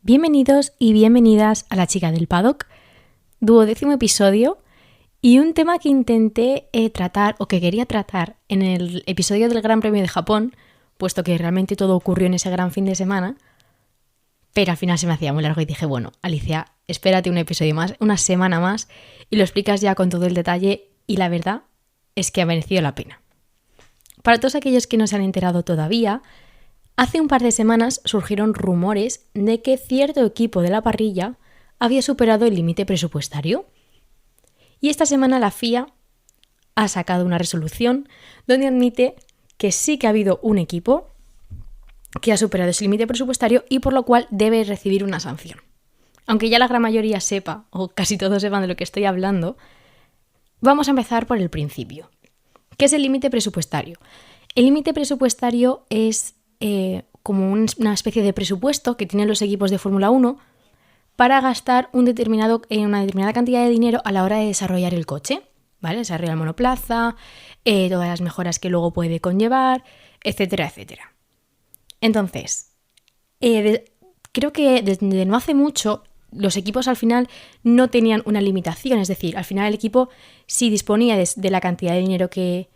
Bienvenidos y bienvenidas a La Chica del Paddock, 12º episodio, y un tema que intenté tratar o que quería tratar en el episodio del Gran Premio de Japón, puesto que realmente todo ocurrió en ese gran fin de semana, pero al final se me hacía muy largo y dije, bueno, Alicia, espérate un episodio más, una semana más, y lo explicas ya con todo el detalle, y la verdad es que ha merecido la pena. Para todos aquellos que no se han enterado todavía, hace un par de semanas surgieron rumores de que cierto equipo de la parrilla había superado el límite presupuestario. Y esta semana la FIA ha sacado una resolución donde admite que sí que ha habido un equipo que ha superado ese límite presupuestario y por lo cual debe recibir una sanción. Aunque ya la gran mayoría sepa, o casi todos sepan de lo que estoy hablando, vamos a empezar por el principio. ¿Qué es el límite presupuestario? El límite presupuestario es como una especie de presupuesto que tienen los equipos de Fórmula 1 para gastar una determinada cantidad de dinero a la hora de desarrollar el coche, ¿vale? Desarrollar el monoplaza, todas las mejoras que luego puede conllevar, etcétera, etcétera. Entonces, creo que desde no hace mucho los equipos al final no tenían una limitación, es decir, al final el equipo, si disponía de la cantidad de dinero que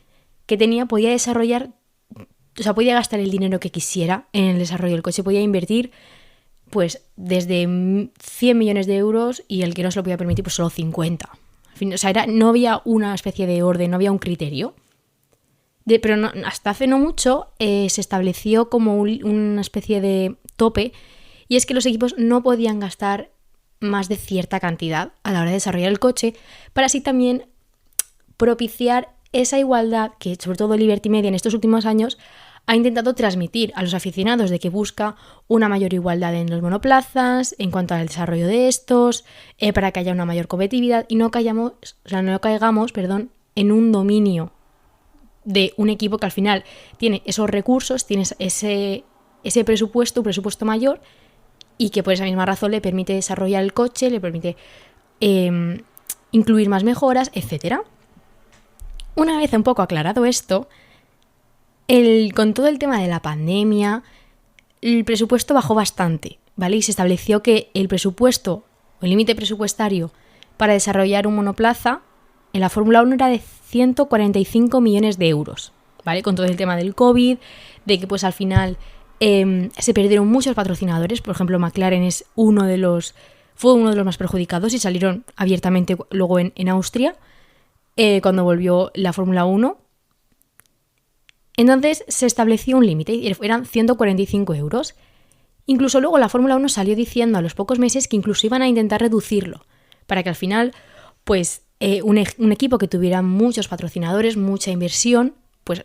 tenía, podía desarrollar, o sea, podía gastar el dinero que quisiera en el desarrollo del coche, podía invertir pues desde 100 millones de euros y el que no se lo podía permitir pues solo 50. En fin, o sea, no había una especie de orden, no había un criterio. Pero no, hasta hace no mucho se estableció como una especie de tope, y es que los equipos no podían gastar más de cierta cantidad a la hora de desarrollar el coche, para así también propiciar esa igualdad que sobre todo Liberty Media en estos últimos años ha intentado transmitir a los aficionados, de que busca una mayor igualdad en los monoplazas, en cuanto al desarrollo de estos, para que haya una mayor competitividad y no caigamos en un dominio de un equipo que al final tiene esos recursos, tiene ese presupuesto, un presupuesto mayor, y que por esa misma razón le permite desarrollar el coche, le permite incluir más mejoras, etc. Una vez un poco aclarado esto, con todo el tema de la pandemia, el presupuesto bajó bastante, ¿vale? Y se estableció que el presupuesto, o el límite presupuestario para desarrollar un monoplaza en la Fórmula 1 era de 145 millones de euros, ¿vale? Con todo el tema del COVID, de que pues al final se perdieron muchos patrocinadores. Por ejemplo, McLaren fue uno de los más perjudicados y salieron abiertamente luego en Austria, cuando volvió la Fórmula 1. Entonces se estableció un límite y eran 145 euros. Incluso luego la Fórmula 1 salió diciendo a los pocos meses que incluso iban a intentar reducirlo, para que al final pues un equipo que tuviera muchos patrocinadores, mucha inversión, pues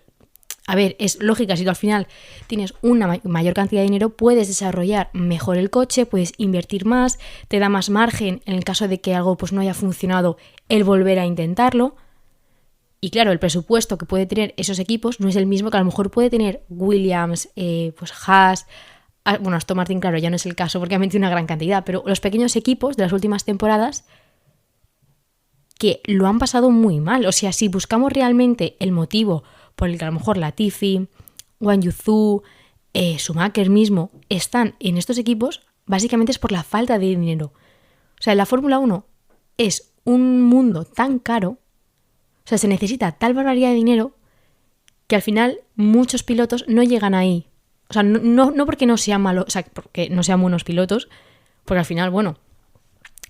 a ver, es lógica, si tú al final tienes una mayor cantidad de dinero, puedes desarrollar mejor el coche, puedes invertir más, te da más margen en el caso de que algo pues no haya funcionado, el volver a intentarlo. Y claro, el presupuesto que puede tener esos equipos no es el mismo que a lo mejor puede tener Williams, pues Haas, bueno, Aston Martin, claro, ya no es el caso porque ha metido una gran cantidad, pero los pequeños equipos de las últimas temporadas que lo han pasado muy mal. O sea, si buscamos realmente el motivo por el que a lo mejor Latifi, Guan Yu Zhou, Schumacher mismo están en estos equipos, básicamente es por la falta de dinero. O sea, la Fórmula 1 es un mundo tan caro, o sea, se necesita tal barbaridad de dinero que al final muchos pilotos no llegan ahí. O sea, no porque no sean malos, o sea, porque no sean buenos pilotos, porque al final, bueno,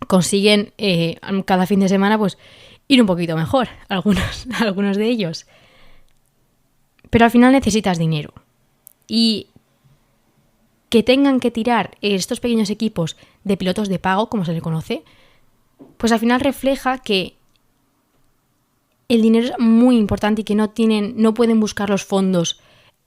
consiguen cada fin de semana pues ir un poquito mejor, algunos de ellos. Pero al final necesitas dinero. Y que tengan que tirar estos pequeños equipos de pilotos de pago, como se le conoce, pues al final refleja que el dinero es muy importante y que no pueden buscar los fondos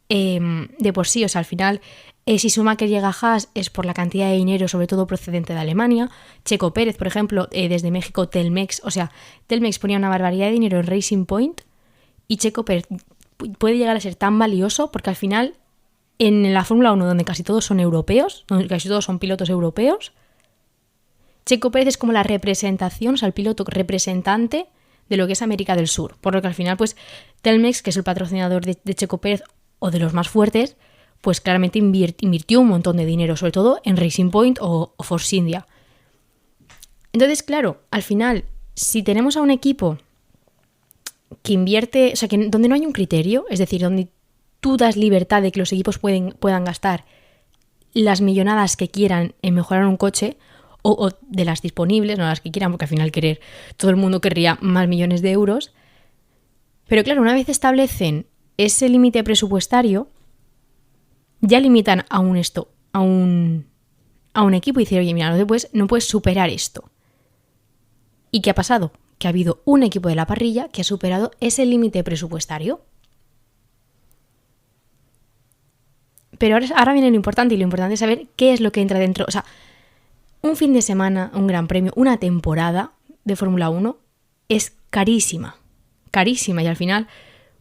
de por sí. O sea, al final, si Schumacher llega a Haas es por la cantidad de dinero, sobre todo procedente de Alemania. Checo Pérez, por ejemplo, desde México, Telmex. O sea, Telmex ponía una barbaridad de dinero en Racing Point y Checo Pérez puede llegar a ser tan valioso porque al final, en la Fórmula 1, donde casi todos son europeos, donde casi todos son pilotos europeos, Checo Pérez es como la representación, o sea, el piloto representante de lo que es América del Sur. Por lo que al final, pues, Telmex, que es el patrocinador de Checo Pérez, o de los más fuertes, pues claramente invirtió un montón de dinero, sobre todo en Racing Point o Force India. Entonces, claro, al final, si tenemos a un equipo que invierte, o sea, que donde no hay un criterio, es decir, donde tú das libertad de que los equipos puedan gastar las millonadas que quieran en mejorar un coche, o de las disponibles, no las que quieran, porque al final todo el mundo querría más millones de euros. Pero claro, una vez establecen ese límite presupuestario, ya limitan a un equipo y dicen, oye, mira, no puedes superar esto. ¿Y qué ha pasado? Que ha habido un equipo de la parrilla que ha superado ese límite presupuestario. Pero ahora viene lo importante, y lo importante es saber qué es lo que entra dentro. O sea, un fin de semana, un gran premio, una temporada de Fórmula 1 es carísima. Carísima. Y al final,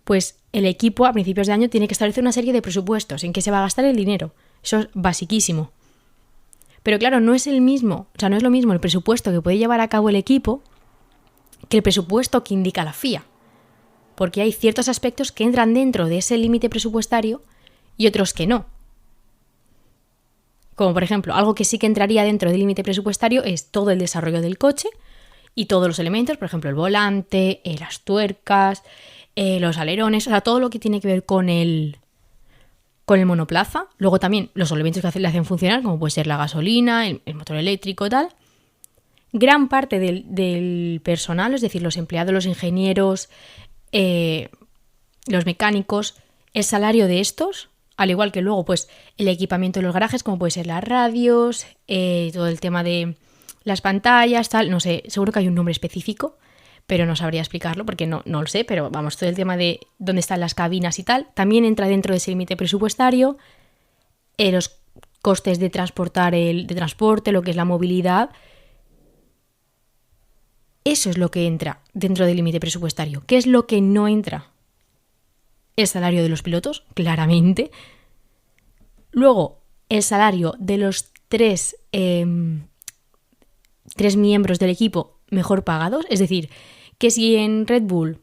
pues el equipo a principios de año tiene que establecer una serie de presupuestos en que se va a gastar el dinero. Eso es basiquísimo. Pero claro, no es lo mismo el presupuesto que puede llevar a cabo el equipo que el presupuesto que indica la FIA. Porque hay ciertos aspectos que entran dentro de ese límite presupuestario y otros que no. Como por ejemplo, algo que sí que entraría dentro del límite presupuestario es todo el desarrollo del coche y todos los elementos, por ejemplo, el volante, las tuercas, los alerones, o sea, todo lo que tiene que ver con el monoplaza. Luego también los elementos que le hacen funcionar, como puede ser la gasolina, el motor eléctrico, tal. Gran parte del personal, es decir, los empleados, los ingenieros, los mecánicos, el salario de estos, al igual que luego pues el equipamiento de los garajes, como puede ser las radios, todo el tema de las pantallas, tal, no sé, seguro que hay un nombre específico, pero no sabría explicarlo porque no lo sé, pero vamos, todo el tema de dónde están las cabinas y tal, también entra dentro de ese límite presupuestario, los costes de transporte, lo que es la movilidad. Eso es lo que entra dentro del límite presupuestario. ¿Qué es lo que no entra? El salario de los pilotos, claramente. Luego, el salario de los tres miembros del equipo mejor pagados. Es decir, que si en Red Bull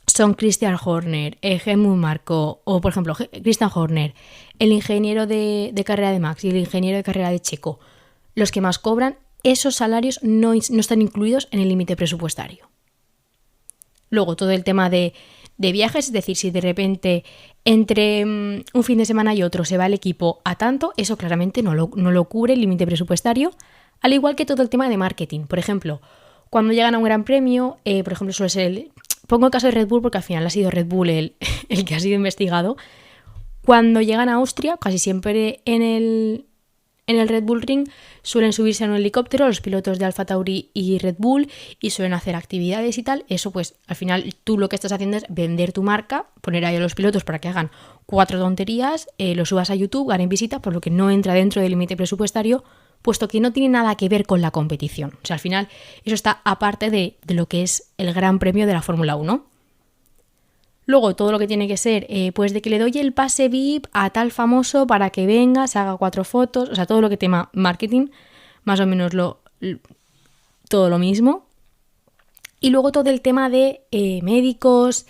son Christian Horner, Helmut Marko o, por ejemplo, Christian Horner, el ingeniero de carrera de Max y el ingeniero de carrera de Checo, los que más cobran, esos salarios no están incluidos en el límite presupuestario. Luego, todo el tema de viajes, es decir, si de repente entre un fin de semana y otro se va el equipo a tanto, eso claramente no lo cubre el límite presupuestario, al igual que todo el tema de marketing. Por ejemplo, cuando llegan a un gran premio, por ejemplo, suele ser pongo el caso de Red Bull porque al final ha sido Red Bull el que ha sido investigado. Cuando llegan a Austria, casi siempre en el Red Bull Ring suelen subirse en un helicóptero los pilotos de Alfa Tauri y Red Bull y suelen hacer actividades y tal. Eso pues al final tú lo que estás haciendo es vender tu marca, poner ahí a los pilotos para que hagan 4 tonterías, lo subas a YouTube, ganen visita, por lo que no entra dentro del límite presupuestario, puesto que no tiene nada que ver con la competición. O sea, al final eso está aparte de lo que es el Gran Premio de la Fórmula 1. Luego todo lo que tiene que ser, pues de que le doy el pase VIP a tal famoso para que venga, se haga 4 fotos, o sea, todo lo que tema marketing, más o menos todo lo mismo. Y luego todo el tema de médicos,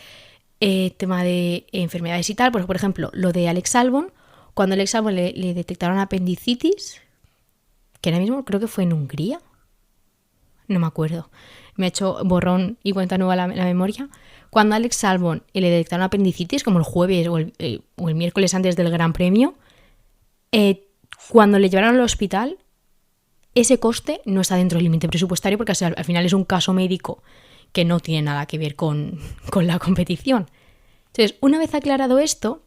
tema de enfermedades y tal, pues por ejemplo, lo de Alex Albon, cuando a Alex Albon le detectaron apendicitis, que ahora mismo creo que fue en Hungría, no me acuerdo, me ha hecho borrón y cuenta nueva la memoria. Cuando a Alex Albon le detectaron apendicitis, como el jueves o el miércoles antes del Gran Premio, cuando le llevaron al hospital, ese coste no está dentro del límite presupuestario porque al final es un caso médico que no tiene nada que ver con la competición. Entonces, una vez aclarado esto,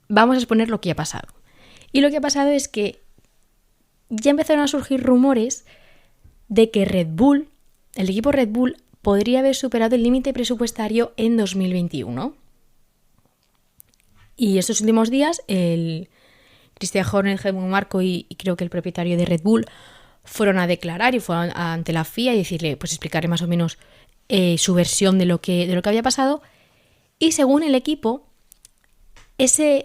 vamos a exponer lo que ha pasado. Y lo que ha pasado es que ya empezaron a surgir rumores de que Red Bull, el equipo Red Bull, podría haber superado el límite presupuestario en 2021. Y estos últimos días, el Christian Horner, Helmut Marko y creo que el propietario de Red Bull fueron a declarar y fueron ante la FIA y decirle, pues explicarle más o menos su versión de lo que había pasado. Y según el equipo, sí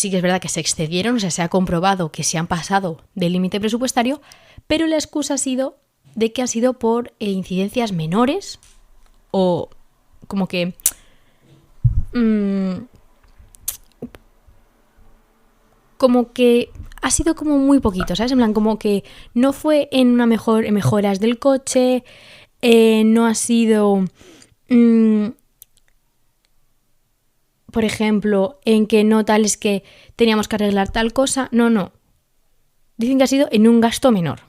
que es verdad que se excedieron, o sea, se ha comprobado que se han pasado del límite presupuestario, pero la excusa ha sido de que han sido por incidencias menores o como que como que ha sido como muy poquito, ¿sabes? En plan, como que no fue en mejoras del coche, no ha sido, por ejemplo, en que no tal es que teníamos que arreglar tal cosa. No. Dicen que ha sido en un gasto menor.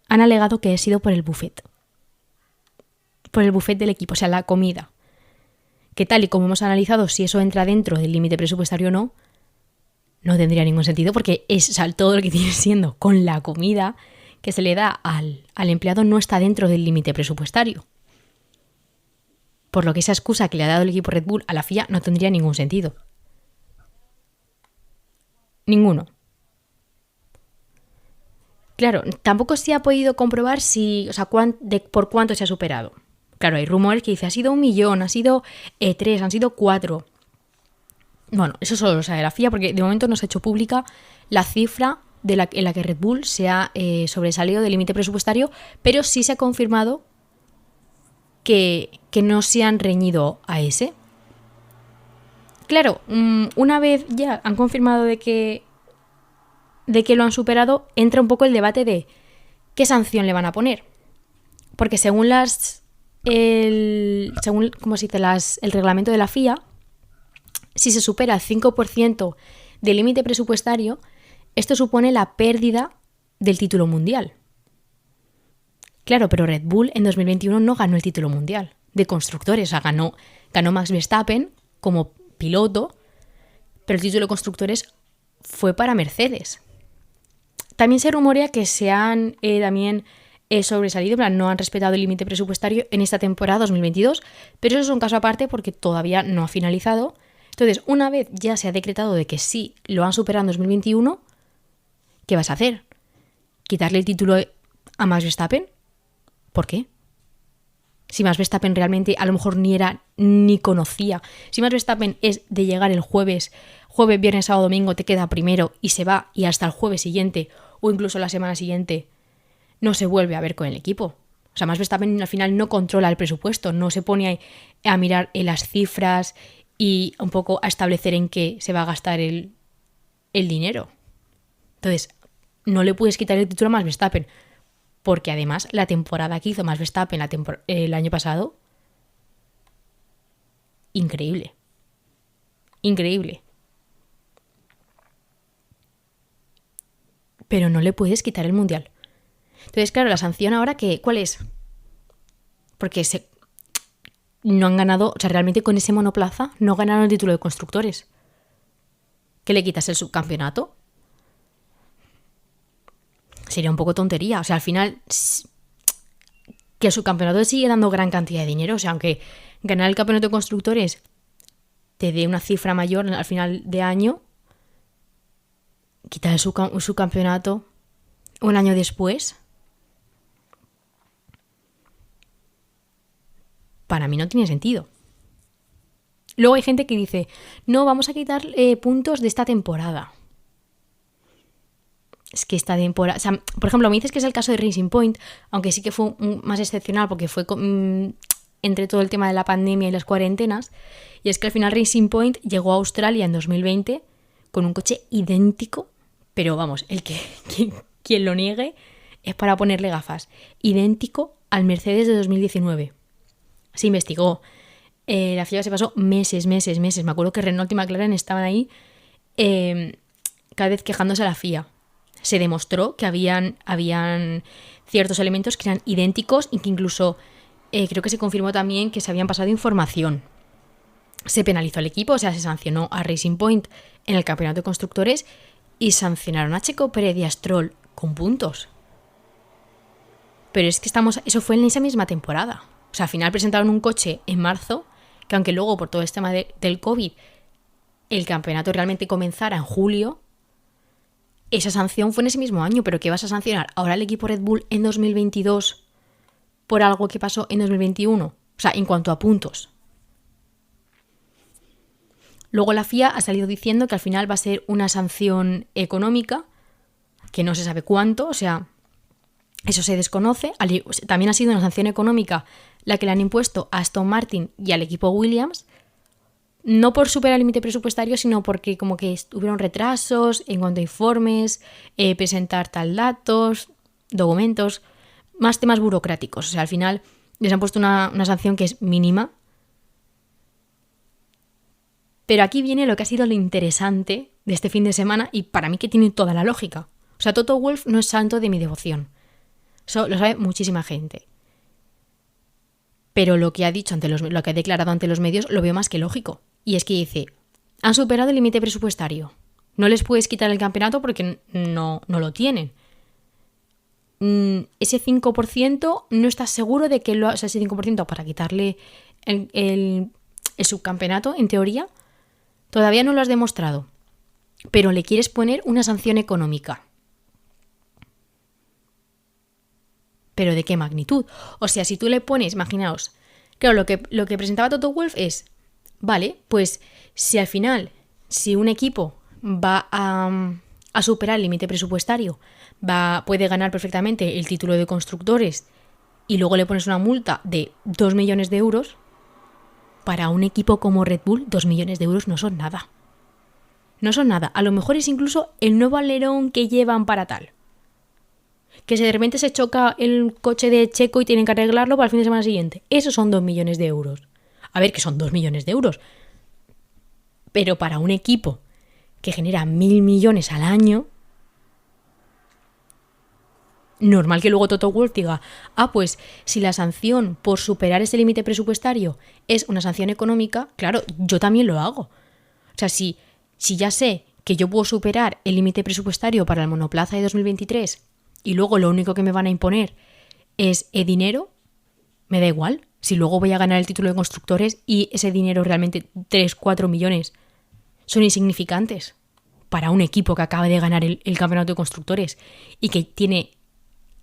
Han alegado que ha sido por el buffet. Por el buffet del equipo, o sea, la comida. Que tal y como hemos analizado, si eso entra dentro del límite presupuestario o no, no tendría ningún sentido porque todo lo que tiene siendo con la comida que se le da al empleado no está dentro del límite presupuestario. Por lo que esa excusa que le ha dado el equipo Red Bull a la FIA no tendría ningún sentido. Ninguno. Claro, tampoco se ha podido comprobar por cuánto se ha superado. Claro, hay rumores que dicen, ha sido 1 millón, ha sido 3, han sido 4. Bueno, eso solo lo sabe la FIA porque de momento no se ha hecho pública la cifra en la que Red Bull se ha sobresalido del límite presupuestario, pero sí se ha confirmado que no se han reñido a ese. Claro, una vez ya han confirmado de que lo han superado, entra un poco el debate de qué sanción le van a poner. Porque según el reglamento de la FIA, si se supera el 5% del límite presupuestario, esto supone la pérdida del título mundial. Claro, pero Red Bull en 2021 no ganó el título mundial de constructores. O sea, ganó Max Verstappen como piloto, pero el título de constructores fue para Mercedes. También se rumorea que se han también sobresalido, en plan, no han respetado el límite presupuestario en esta temporada 2022, pero eso es un caso aparte porque todavía no ha finalizado. Entonces, una vez ya se ha decretado de que sí lo han superado en 2021, ¿qué vas a hacer? ¿Quitarle el título a Max Verstappen? ¿Por qué? Si Max Verstappen realmente a lo mejor ni conocía. Si Max Verstappen es de llegar el jueves, viernes, sábado, domingo, te queda primero y se va y hasta el jueves siguiente o incluso la semana siguiente no se vuelve a ver con el equipo. O sea, Max Verstappen al final no controla el presupuesto, no se pone a mirar en las cifras y un poco a establecer en qué se va a gastar el dinero. Entonces, no le puedes quitar el título a Max Verstappen, porque además la temporada que hizo Max Verstappen el año pasado, increíble. Pero no le puedes quitar el mundial. Entonces, claro, la sanción ahora, ¿cuál es? Porque no han ganado, o sea, realmente con ese monoplaza no ganaron el título de constructores. ¿Qué le quitas el subcampeonato? Sería un poco tontería. O sea, al final, que el subcampeonato sigue dando gran cantidad de dinero. O sea, aunque ganar el campeonato de constructores te dé una cifra mayor al final de año, quitar el subcampeonato un año después, para mí no tiene sentido. Luego hay gente que dice, no, vamos a quitar puntos de esta temporada. Es que esta temporada... O sea, por ejemplo, me dices que es el caso de Racing Point, aunque sí que fue más excepcional porque fue entre todo el tema de la pandemia y las cuarentenas, y es que al final Racing Point llegó a Australia en 2020 con un coche idéntico, pero vamos, quien lo niegue es para ponerle gafas, idéntico al Mercedes de 2019. Se investigó. La FIA se pasó meses. Me acuerdo que Renault y McLaren estaban ahí cada vez quejándose a la FIA. Se demostró que habían ciertos elementos que eran idénticos y que incluso creo que se confirmó también que se habían pasado información. Se penalizó al equipo, o sea, se sancionó a Racing Point en el campeonato de constructores y sancionaron a Checo Pérez y a Stroll con puntos. Pero es que eso fue en esa misma temporada. O sea, al final presentaron un coche en marzo, que aunque luego por todo este tema del COVID el campeonato realmente comenzara en julio, esa sanción fue en ese mismo año. ¿Pero qué vas a sancionar ahora al equipo Red Bull en 2022 por algo que pasó en 2021? O sea, en cuanto a puntos. Luego la FIA ha salido diciendo que al final va a ser una sanción económica, que no se sabe cuánto, o sea, eso se desconoce. También ha sido una sanción económica la que le han impuesto a Aston Martin y al equipo Williams, No por superar el límite presupuestario, sino porque como que hubieron retrasos en cuanto a informes, presentar tal datos, documentos, más temas burocráticos. O sea, al final les han puesto una sanción que es mínima. Pero aquí viene lo que ha sido lo interesante de este fin de semana y para mí que tiene toda la lógica. O sea, Toto Wolff no es santo de mi devoción. Eso lo sabe muchísima gente. Pero lo que ha dicho lo que ha declarado ante los medios lo veo más que lógico. Y es que dice, han superado el límite presupuestario. No les puedes quitar el campeonato porque no lo tienen. Ese 5% no estás seguro de que ese 5% para quitarle el subcampeonato, en teoría, todavía no lo has demostrado. Pero le quieres poner una sanción económica. ¿Pero de qué magnitud? O sea, si tú le pones, imaginaos, claro, lo que presentaba Toto Wolff es, vale, pues si al final, si un equipo va a superar el límite presupuestario, puede ganar perfectamente el título de constructores y luego le pones una multa de 2 millones de euros, para un equipo como Red Bull, 2 millones de euros no son nada. No son nada. A lo mejor es incluso el nuevo alerón que llevan para tal. Que si de repente se choca el coche de Checo y tienen que arreglarlo para el fin de semana siguiente. Esos son 2 millones de euros. A ver, que son 2 millones de euros. Pero para un equipo que genera 1.000 millones al año, normal que luego Toto Wolff diga, pues si la sanción por superar ese límite presupuestario es una sanción económica, claro, yo también lo hago. O sea, si ya sé que yo puedo superar el límite presupuestario para el monoplaza de 2023 y luego lo único que me van a imponer es dinero, me da igual. Si luego voy a ganar el título de constructores y ese dinero realmente 3-4 millones son insignificantes para un equipo que acaba de ganar el campeonato de constructores y que tiene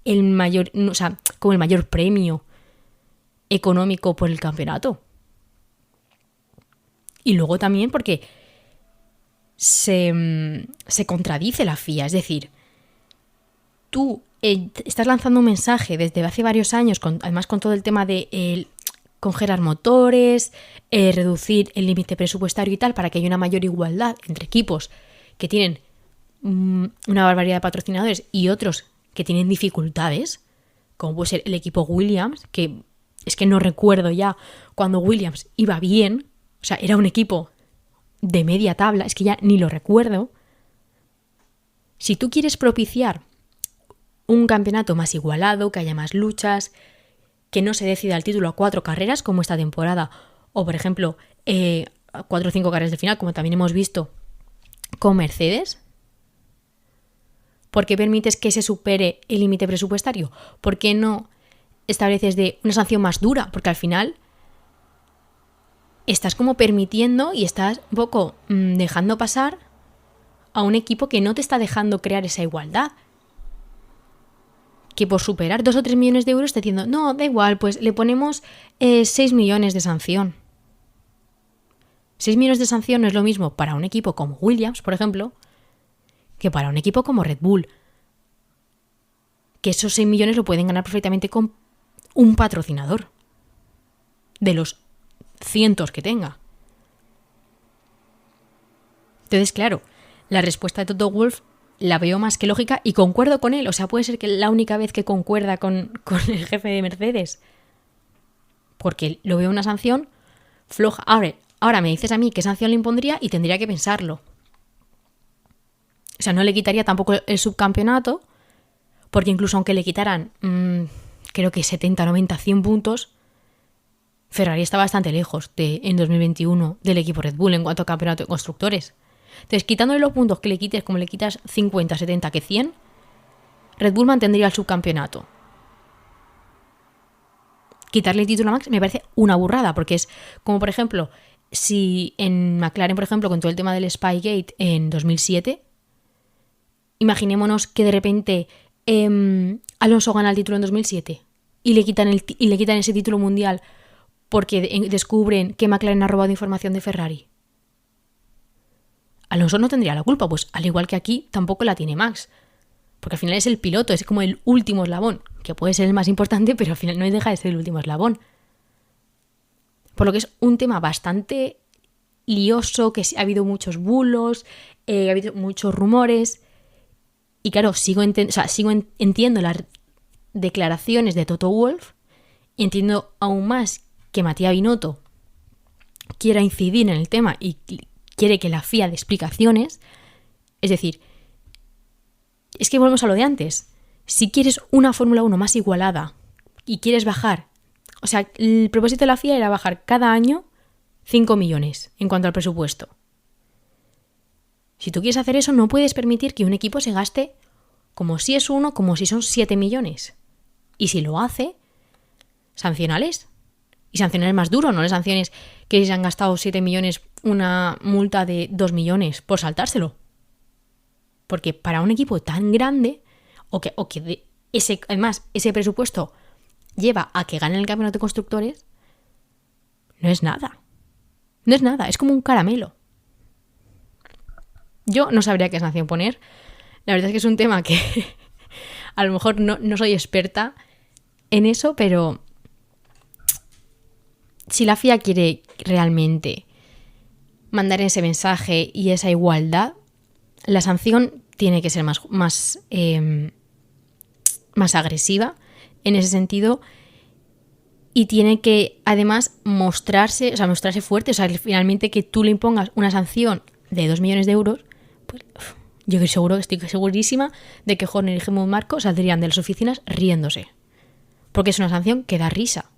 el mayor premio económico por el campeonato. Y luego también porque se contradice la FIA, es decir, tú estás lanzando un mensaje desde hace varios años, además con todo el tema de congelar motores, reducir el límite presupuestario y tal, para que haya una mayor igualdad entre equipos que tienen una barbaridad de patrocinadores y otros que tienen dificultades, como puede ser el equipo Williams, que es que no recuerdo ya cuando Williams iba bien, o sea, era un equipo de media tabla, es que ya ni lo recuerdo. Si tú quieres propiciar un campeonato más igualado, que haya más luchas, que no se decida el título a 4 carreras como esta temporada, o por ejemplo 4 o 5 carreras de final, como también hemos visto con Mercedes, ¿por qué permites que se supere el límite presupuestario? ¿Por qué no estableces una sanción más dura? Porque al final estás como permitiendo y estás un poco dejando pasar a un equipo que no te está dejando crear esa igualdad. Que por superar 2 o 3 millones de euros está diciendo, no, da igual, pues le ponemos 6 millones de sanción. 6 millones de sanción no es lo mismo para un equipo como Williams, por ejemplo, que para un equipo como Red Bull. Que esos 6 millones lo pueden ganar perfectamente con un patrocinador. De los cientos que tenga. Entonces, claro, la respuesta de Toto Wolff la veo más que lógica y concuerdo con él. O sea, puede ser que la única vez que concuerda con el jefe de Mercedes. Porque lo veo una sanción floja. Ahora me dices a mí qué sanción le impondría y tendría que pensarlo. O sea, no le quitaría tampoco el subcampeonato, porque incluso aunque le quitaran, creo que 70, 90, 100 puntos, Ferrari está bastante lejos en 2021 del equipo Red Bull en cuanto a campeonato de constructores. Entonces, quitándole los puntos que le quites, como le quitas 50, 70 que 100, Red Bull mantendría el subcampeonato. Quitarle el título a Max me parece una burrada, porque es como, por ejemplo, si en McLaren, por ejemplo, con todo el tema del Spygate en 2007, imaginémonos que de repente Alonso gana el título en 2007 y le quitan ese título mundial porque descubren que McLaren ha robado información de Ferrari. Alonso no tendría la culpa, pues al igual que aquí tampoco la tiene Max, porque al final es el piloto, es como el último eslabón, que puede ser el más importante, pero al final no deja de ser el último eslabón. Por lo que es un tema bastante lioso, que ha habido muchos bulos, ha habido muchos rumores. Y claro, entiendo las declaraciones de Toto Wolff y entiendo aún más que Matías Binotto quiera incidir en el tema y quiere que la FIA dé explicaciones. Es decir, es que volvemos a lo de antes. Si quieres una Fórmula 1 más igualada y quieres bajar, o sea, el propósito de la FIA era bajar cada año 5 millones en cuanto al presupuesto. Si tú quieres hacer eso, no puedes permitir que un equipo se gaste como si es uno, como si son 7 millones. Y si lo hace, sancionales. Y sancionales más duro, no les sanciones que se han gastado 7 millones una multa de 2 millones por saltárselo. Porque para un equipo tan grande, además ese presupuesto lleva a que ganen el campeonato de constructores, no es nada. No es nada, es como un caramelo. Yo no sabría qué sanción poner. La verdad es que es un tema que a lo mejor no soy experta en eso, pero si la FIA quiere realmente mandar ese mensaje y esa igualdad, la sanción tiene que ser más agresiva en ese sentido y tiene que además mostrarse fuerte. O sea, finalmente que tú le impongas una sanción de 2 millones de euros, pues yo estoy segurísima de que Horner y Helmut Marko saldrían de las oficinas riéndose. Porque es una sanción que da risa.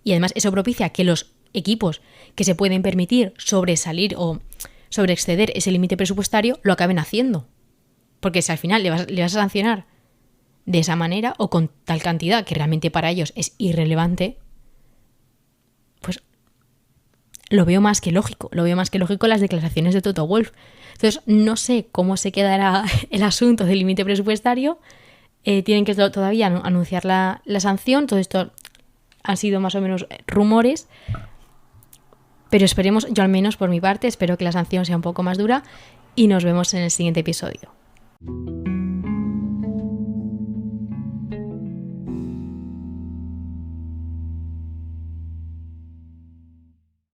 Y además eso propicia que los equipos que se pueden permitir sobresalir o sobreexceder ese límite presupuestario lo acaben haciendo. Porque si al final le vas a sancionar de esa manera o con tal cantidad que realmente para ellos es irrelevante, pues lo veo más que lógico. Lo veo más que lógico las declaraciones de Toto Wolff. Entonces no sé cómo se quedará el asunto del límite presupuestario. Tienen que todavía anunciar la sanción. Todo esto han sido más o menos rumores. Pero esperemos, yo al menos por mi parte, espero que la sanción sea un poco más dura y nos vemos en el siguiente episodio.